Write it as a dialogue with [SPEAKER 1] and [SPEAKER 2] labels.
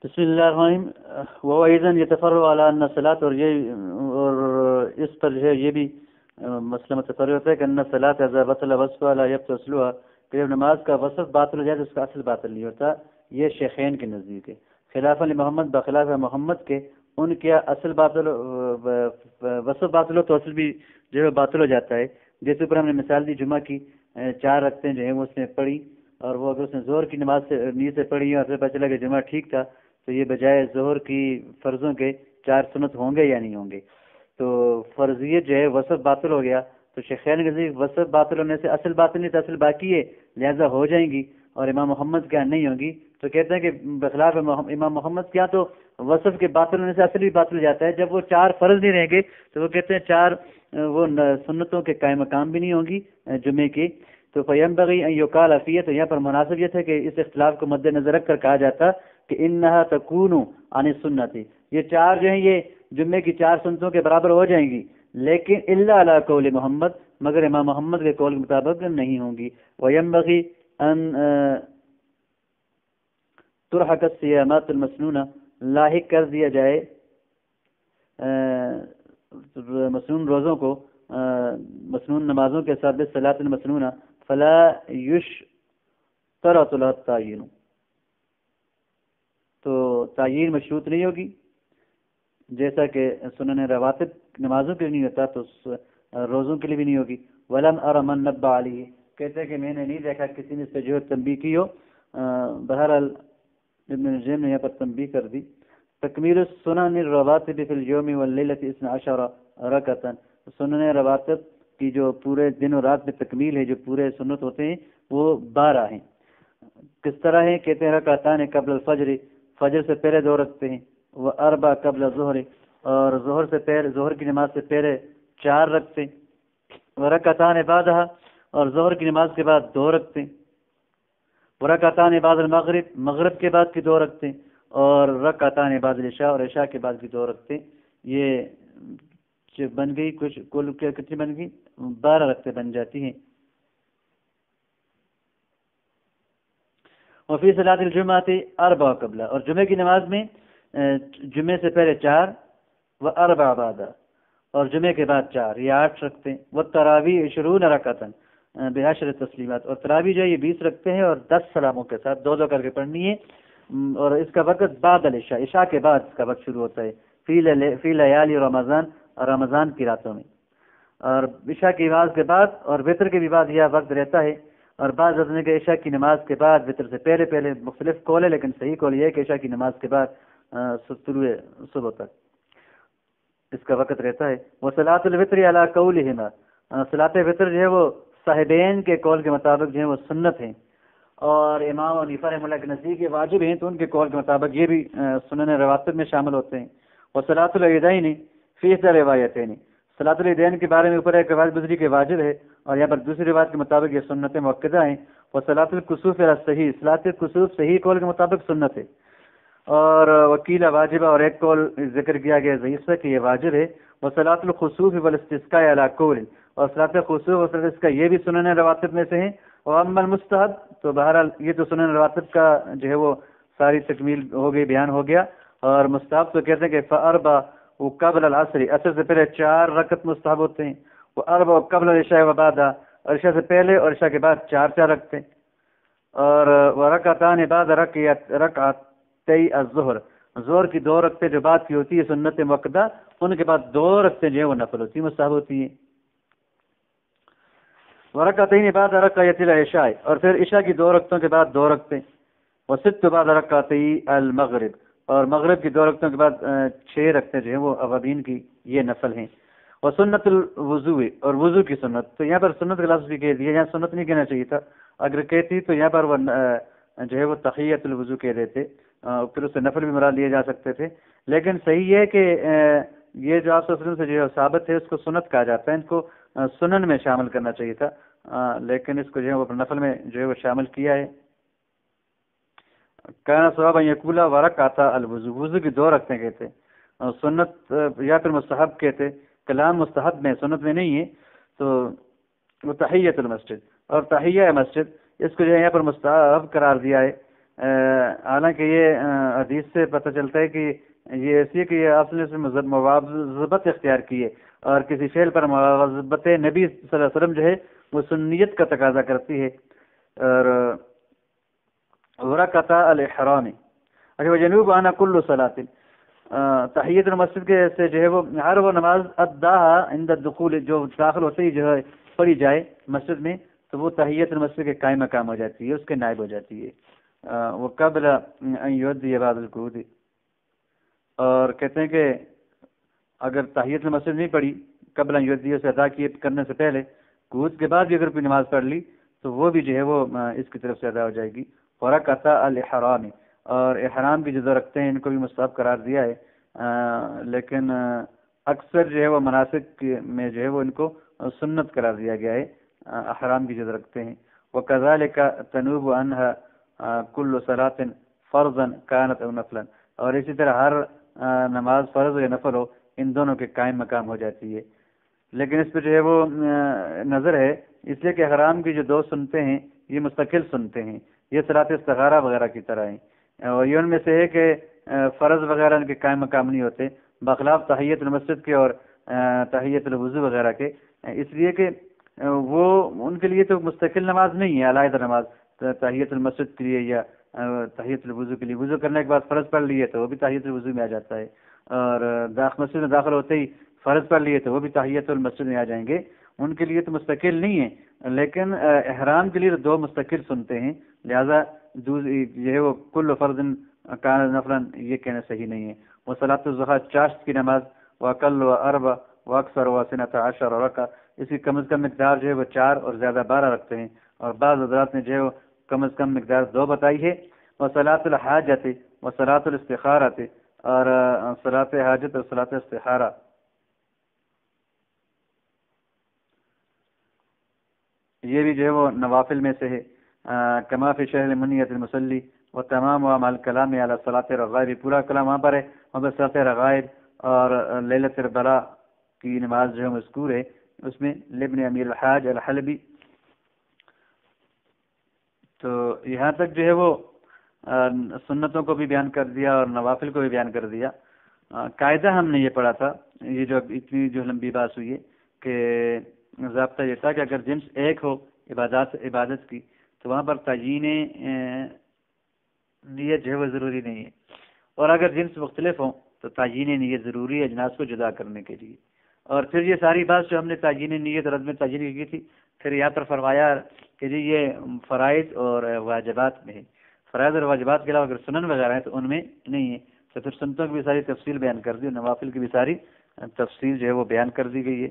[SPEAKER 1] بسم اللہ الرحمن الرحیم وَإِذًا يَتَفَرَّعُ عَلَى أَنَّ الصَّلَاةَ اور اس پر جو ہے یہ بھی مسئلہ متفرع ہوتا ہے کہ أَنَّ الصَّلَاةَ إِذَا بَطَلَ وَصْفُهَا لَا يَبْطُلُ أَصْلُهَا کہ جب نماز کا وصف باطل ہو جائے تو اس کا اصل باطل نہیں ہوتا. یہ شیخین کے نزدیک ہے. خلاف محمد بخلاف محمد کے ان کے اصل باطل وصف باطل ہو تو اصل بھی جو ہے باطل ہو جاتا ہے. جیسے اوپر ہم نے مثال دی جمعہ کی 4 رکعتیں جو ہیں وہ اس نے پڑھی اور وہ اگر اس نے ظہر کی نماز سے نیت سے پڑھی اور پھر پتہ چلا کہ جمعہ ٹھیک تھا تو یہ بجائے ظہر کی فرضوں کے 4 سنت ہوں گے یا نہیں ہوں گے. تو فرضیت جو ہے وصف باطل ہو گیا. تو شیخین کے نزدیک وصف باطل ہونے سے اصل باطل نہیں تو اصل باقی ہے لہذا ہو جائیں گی اور امام محمد کے یہاں نہیں ہوں گی. تو کہتے ہیں کہ بخلاف امام محمد کے یہاں تو وصف کے باطل ہونے سے اصل بھی باطل ہو جاتا ہے. جب وہ 4 فرض نہیں رہیں گے تو وہ کہتے ہیں 4 وہ سنتوں کے قائم مقام بھی نہیں ہوں گی جمعے کی. تو فینبغی ان یقال فیہ تو یہاں پر مناسب یہ تھا کہ اس اختلاف کو مد نظر رکھ کر کہا جاتا کہ انہا تکون عن السنت یہ 4 جو ہیں یہ جمعے کی 4 سنتوں کے برابر ہو جائیں گی لیکن الا علی قول محمد مگر امام محمد کے قول کے مطابق نہیں ہوں گی. وینبغی ان ترحق الصیامات المسنونہ لاحق کر دیا جائے مسنون روزوں کو مسنون نمازوں کے ساتھ صلاۃ المسنونہ فلا یشترط لها التعیین تو تعیین مشروط نہیں ہوگی جیسا کہ سنن رواتب نمازوں کے لیے نہیں ہوتا تو روزوں کے لیے بھی نہیں ہوگی. ولم ار من نبہ علیہ کہتے ہیں کہ میں نے نہیں دیکھا کسی نے اس پہ جو تنبیہ کی ہو. بہرحال ابن الجیم نے یہاں پر تنبیہ کر دی. تکمیل السنن الرواتب فی اليوم واللیلۃ 12 رکعۃ سنن رواتب کی جو پورے دن اور رات میں تکمیل ہے جو پورے سنت ہوتے ہیں وہ 12 ہیں. کس طرح ہیں کہتے ہیں رکعتان قبل الفجر فجر سے پہلے 2 رکھتے ہیں. وہ 4 قبل الظہر اور ظہر سے پہلے ظہر کی نماز سے پہلے 4 رکھتے ہیں. وہ رکعتان بعدها اور ظہر کی نماز کے بعد 2 رکھتے ہیں. وہ رکعتان بعد المغرب مغرب کے بعد کی 2 رکھتے ہیں اور رکعتان بعد العشاء اور عشاء کے بعد کی 2 رکھتے ہیں. یہ بن گئی کچھ کل کتنی بن گئی 12 رکعتیں بن جاتی ہیں. وفی صلاۃ الجمعۃ 4 قبل اور جمعے کی نماز میں جمعے سے پہلے 4 و 4 بعد اور جمعے کے بعد 4 یہ 8 رکھتے ہیں. وہ تراویح 20 رکعتاً ب10 تسلیمات اور تراویح جو ہے یہ 20 رکھتے ہیں اور 10 سلاموں کے ساتھ 2 کر کے پڑھنی ہے. اور اس کا وقت بعد العشاء عشاء کے بعد اس کا وقت شروع ہوتا ہے فی لیالی رمضان اور رمضان کی راتوں میں. اور عشاء کی نماز کے بعد اور وطر کے بھی بعد یہ وقت رہتا ہے. اور بعض حضرات کے عشاء کی نماز کے بعد وطر سے پہلے مختلف قول ہے لیکن صحیح قول یہ ہے کہ عشاء کی نماز کے بعد طلوع صبح تک اس کا وقت رہتا ہے. وہ صلاۃ الوطر علی قولہما صلاۃ وطر جو ہے وہ صاحبین کے قول کے مطابق جو ہے وہ سنت ہیں اور امام حنیفہ رحمہ اللہ کے نزدیک یہ واجب ہیں تو ان کے قول کے مطابق یہ بھی سنن رواتب میں شامل ہوتے ہیں. وہ صلاۃ العیدین فی احدی روایتین صلاۃ العیدین کے بارے میں اوپر ایک روایت گزری کے واجب ہے اور یہاں پر دوسری روایت کے مطابق یہ سنت مؤکدہ ہیں. وہ صلاۃ الکسوف صحیح صلاۃ الکسوف صحیح قول کے مطابق سنت ہے اور وکیل واجبہ اور ایک قول ذکر کیا گیا ضعیف ہے کہ یہ واجب ہے. وہ صلاۃ الخسوف والاستسقاء علی قول اور صلاۃ خسوف اور صلاۃ استسقاء یہ بھی سنن رواتب میں سے ہیں. اور اما المستحب تو بہرحال یہ تو سنن رواتب کا جو ہے وہ ساری تکمیل ہو گئی بیان ہو گیا. اور مستحب تو کہتے ہیں کہ فاربع قبل العصر عصر سے پہلے 4 رکعت مستحب ہوتے ہیں. وہ اربع قبل العشاء و بعدها اور عشاء سے پہلے اور عشاء کے بعد 4 رکھتے ہیں. اور رکعتان بعد رکعتی الظہر ظہر کی 2 رکعتیں جو بعد کی ہوتی ہے سنت مؤکدہ ان کے بعد 2 رکعتیں جو ہے وہ نفل ہوتی ہیں مستحب ہوتی ہیں. ورکعتین بعد رکعتی العشاء اور پھر عشاء کی 2 رکعتوں کے بعد 2 رکعتیں. وست بعد رکعتی المغرب اور مغرب کی 2 رکعتوں کے بعد 6 رکعتیں جو ہیں وہ اوابین کی یہ نفل ہیں. وسنت الوضوء اور وضو کی سنت تو یہاں پر سنت کا لفظ بھی کہہ دیا یہاں سنت نہیں کہنا چاہیے تھا. اگر کہتی تو یہاں پر وہ جو ہے وہ تحیۃ الوضو کہہ دیتے پھر اس سے نفل بھی مراد لیے جا سکتے تھے. لیکن صحیح ہے کہ یہ جو آپ وسلم سے جو ہے ثابت ہے اس کو سنت کہا جاتا ہے. ان کو سنن میں شامل کرنا چاہیے تھا لیکن اس کو جو ہے وہ نفل میں جو ہے وہ شامل کیا ہے. کہنا صحابہ یقولا ورکعتا الوضو وضو کی 2 رکعتیں کہتے سنت یا پھر مستحب کہتے. کلام مستحب میں سنت میں نہیں ہے تو وہ تحیۃ المسجد اور تحیہ مسجد اس کو جو ہے یہاں پر مستحب قرار دیا ہے حالانکہ یہ حدیث سے پتہ چلتا ہے کہ یہ ایسی ہے کہ یہ آپ نے اس میں مواظبت اختیار کی ہے، اور کسی فعل پر مواظبت نبی صلی اللہ علیہ وسلم جو ہے وہ سنیت کا تقاضا کرتی ہے. اور رکعتا الاحرام، اچھا جنوب آنا کل صلاۃ، تحیت المسجد کے سے جو ہے وہ ہر وہ نماز اداہا عند الدخول، جو داخل ہوتے ہی جو ہے پڑھی جائے مسجد میں تو وہ تحیت المسجد کے قائم مقام ہو جاتی ہے، اس کے نائب ہو جاتی ہے. وہ قبل ان یؤدی بعد القعود، اور کہتے ہیں کہ اگر تحیت المسجد نہیں پڑھی قبل ان یؤدی سے ادا کیے کرنے سے پہلے، قعود کے بعد بھی اگر کوئی نماز پڑھ لی تو وہ بھی جو ہے وہ اس کی طرف سے ادا ہو جائے گی. ورکعت الاحرام، اور احرام کی جو رکھتے ہیں ان کو بھی مستحب قرار دیا ہے، لیکن اکثر جو ہے وہ مناسک میں جو ہے وہ ان کو سنت قرار دیا گیا ہے احرام کی جو رکھتے ہیں. وکذالک تنوب عنها کل صلاۃ فرضا کانت او نفلا، اور اسی طرح ہر نماز فرض یا نفل ہو ان دونوں کے قائم مقام ہو جاتی ہے. لیکن اس پہ جو ہے وہ نظر ہے، اس لیے کہ احرام کی جو دو سنتے ہیں یہ مستقل سنتے ہیں، یہ صلاۃ استخارہ وغیرہ کی طرح ہیں، اور یہ ان میں سے ہے کہ فرض وغیرہ ان کے قائم مقام نہیں ہوتے بخلاف تحیت المسجد کے اور تحیت الوضو وغیرہ کے، اس لیے کہ وہ ان کے لیے تو مستقل نماز نہیں ہے، علیحدہ نماز تحیت المسجد کے لیے یا تحیت الوضو کے لیے. وضو کرنے کے بعد فرض پڑھ لیے تو وہ بھی تحیت الوضو میں آ جاتا ہے، اور مسجد میں داخل ہوتے ہی فرض پڑھ لیے تو وہ بھی تحیت المسجد میں آ جائیں گے. ان کے لیے تو مستقل نہیں ہے، لیکن احرام کے لیے تو دو مستقل سنتے ہیں، لہذا جو ہے وہ کل فرض کان نفلا یہ کہنا صحیح نہیں ہے. وہ صلاۃ الضحیٰ چاشت کی نماز واقل و اربع و اکثر و سنۃ عشر رکعہ، اس کی کم از کم مقدار جو ہے وہ 4 اور زیادہ 12 رکھتے ہیں، اور بعض حضرات نے جو ہے وہ کم از کم مقدار 2 بتائی ہے. وہ صلاۃ الحاجت و صلاۃ الاستخارۃ، اور صلاۃ حاجت اور صلاۃ استخارہ یہ بھی جو ہے وہ نوافل میں سے ہے. کما فی شہر منیت المصلی و تمام و مال کلام علی صلاۃ رغائب، پورا کلام وہاں پر ہے، وہاں پر صلاۃ رغائب اور لیلۃ البراء کی نماز جو ہے مذکور ہے، اس میں لابن امیر الحاج الحلبی. تو یہاں تک جو ہے وہ سنتوں کو بھی بیان کر دیا اور نوافل کو بھی بیان کر دیا. قاعدہ ہم نے یہ پڑھا تھا، یہ جو اتنی جو لمبی بات ہوئی ہے کہ ضابطہ یہ تھا کہ اگر جنس ایک ہو عبادت کی تو وہاں پر تعیین نیت جو ہے وہ ضروری نہیں ہے، اور اگر جنس مختلف ہوں تو تعیین نیت ضروری ہے اجناس کو جدا کرنے کے لیے. اور پھر یہ ساری بات جو ہم نے تعیین نیت اور عدم تعیین کی تھی، پھر یہاں پر فرمایا کہ جی یہ فرائض اور واجبات میں ہے، فرائض اور واجبات کے علاوہ اگر سنن وغیرہ ہیں تو ان میں نہیں ہے. تو پھر سنتوں کی بھی ساری تفصیل بیان کر دی اور نوافل کی بھی ساری تفصیل جو ہے وہ بیان کر دی گئی ہے.